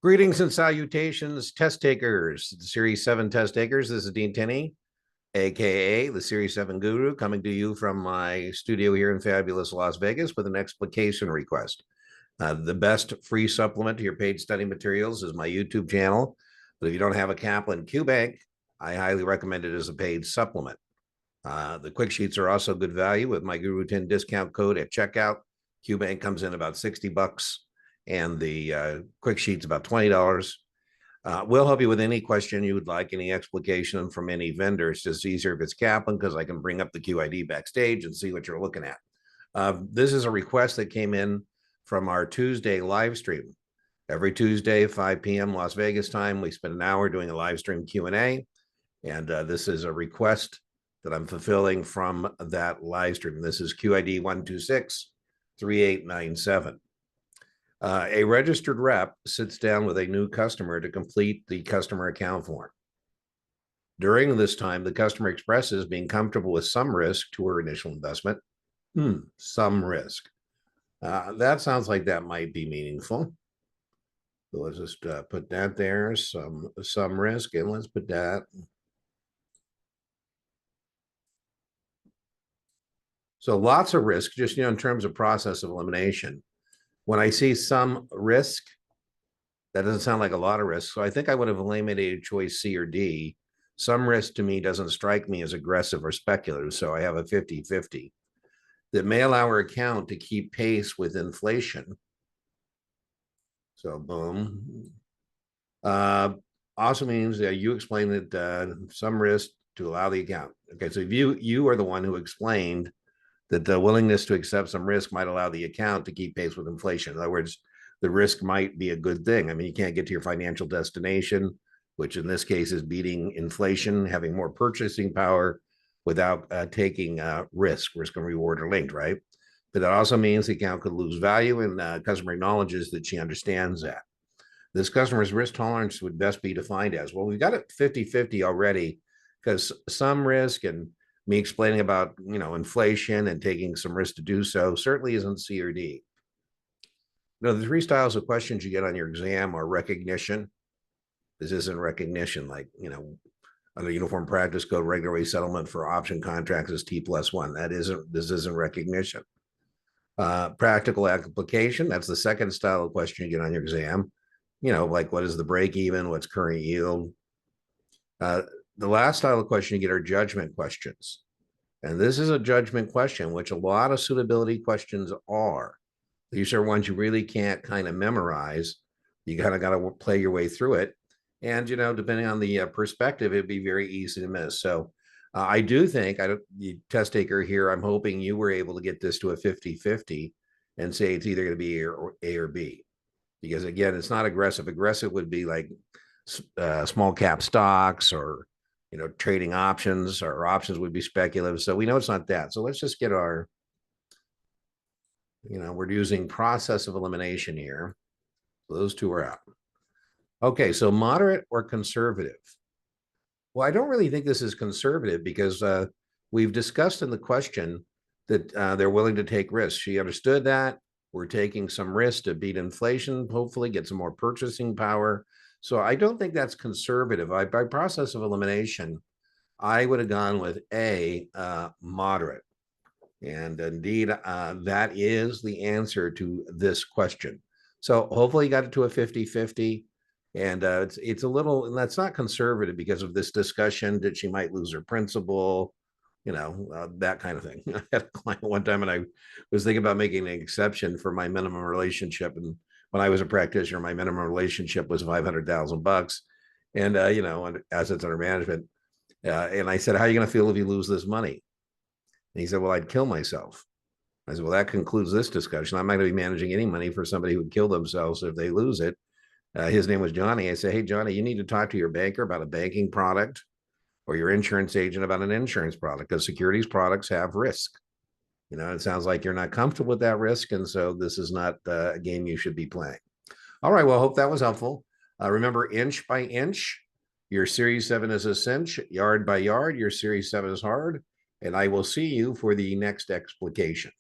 Greetings and salutations, test takers, the Series 7 test takers. This is Dean Tenney, aka the Series 7 Guru, coming to you from my studio here in fabulous Las Vegas with an explication request. The best free supplement to your paid study materials is my YouTube channel. But if you don't have a Kaplan Q Bank, I highly recommend it as a paid supplement. The quick sheets are also good value with my Guru 10 discount code at checkout. Q Bank comes in about $60, and the quick sheet's about $20. We'll help you with any question you would like, any explication from any vendor. It's just easier if it's Kaplan because I can bring up the QID backstage and see what you're looking at. This is a request that came in from our Tuesday live stream. Every Tuesday, 5 p.m. Las Vegas time, we spend an hour doing a live stream Q&A, and this is a request that I'm fulfilling from that live stream. This is QID 1263897. A registered rep sits down with a new customer to complete the customer account form. During this time, the customer expresses being comfortable with some risk to her initial investment. Some risk. That sounds like that might be meaningful. So let's just put that there, some risk, and let's put that. So lots of risk, just in terms of process of elimination. When I see some risk, that doesn't sound like a lot of risk. So I think I would have eliminated choice C or D. Some risk to me doesn't strike me as aggressive or speculative. So I have a 50-50 that may allow our account to keep pace with inflation. So boom. Also means that you explained that some risk to allow the account. Okay, so if you are the one who explained that the willingness to accept some risk might allow the account to keep pace with inflation. In other words, the risk might be a good thing. I mean, you can't get to your financial destination, which in this case is beating inflation, having more purchasing power without taking risk and reward are linked, right? But that also means the account could lose value, and customer acknowledges that she understands that. This customer's risk tolerance would best be defined as, well, we've got it 50-50 already, because some risk and me explaining about, inflation and taking some risk to do so certainly isn't C or D. The three styles of questions you get on your exam are recognition. This isn't recognition, like, under Uniform Practice Code, regular way settlement for option contracts is T+1. This isn't recognition. Practical application, that's the second style of question you get on your exam. Like what is the break even, what's current yield? The last style of question you get are judgment questions. And this is a judgment question, which a lot of suitability questions are. These are ones you really can't kind of memorize. You kind of got to play your way through it. And, depending on the perspective, it'd be very easy to miss. So I do think, the test taker here, I'm hoping you were able to get this to a 50-50 and say it's either going to be A or B. Because, again, it's not aggressive. Aggressive would be like small cap stocks or, trading options, or options would be speculative. So we know it's not that. So let's just get our, we're using process of elimination here. So those two are out. Okay, so moderate or conservative? Well, I don't really think this is conservative because we've discussed in the question that they're willing to take risks. She understood that. We're taking some risk to beat inflation, hopefully get some more purchasing power. So I don't think that's conservative. By process of elimination, I would have gone with A, moderate. And indeed, that is the answer to this question. So hopefully you got it to a 50-50. And it's a little, and that's not conservative because of this discussion that she might lose her principal, that kind of thing. I had a client one time and I was thinking about making an exception for my minimum relationship. And when I was a practitioner, my minimum relationship was $500,000 and, assets under management. And I said, how are you going to feel if you lose this money? And he said, well, I'd kill myself. I said, well, that concludes this discussion. I'm not going to be managing any money for somebody who would kill themselves if they lose it. His name was Johnny. I said, hey, Johnny, you need to talk to your banker about a banking product or your insurance agent about an insurance product, because securities products have risk. It sounds like you're not comfortable with that risk. And so this is not a game you should be playing. All right. Well, I hope that was helpful. Remember, inch by inch, your Series 7 is a cinch. Yard by yard, your Series 7 is hard. And I will see you for the next explication.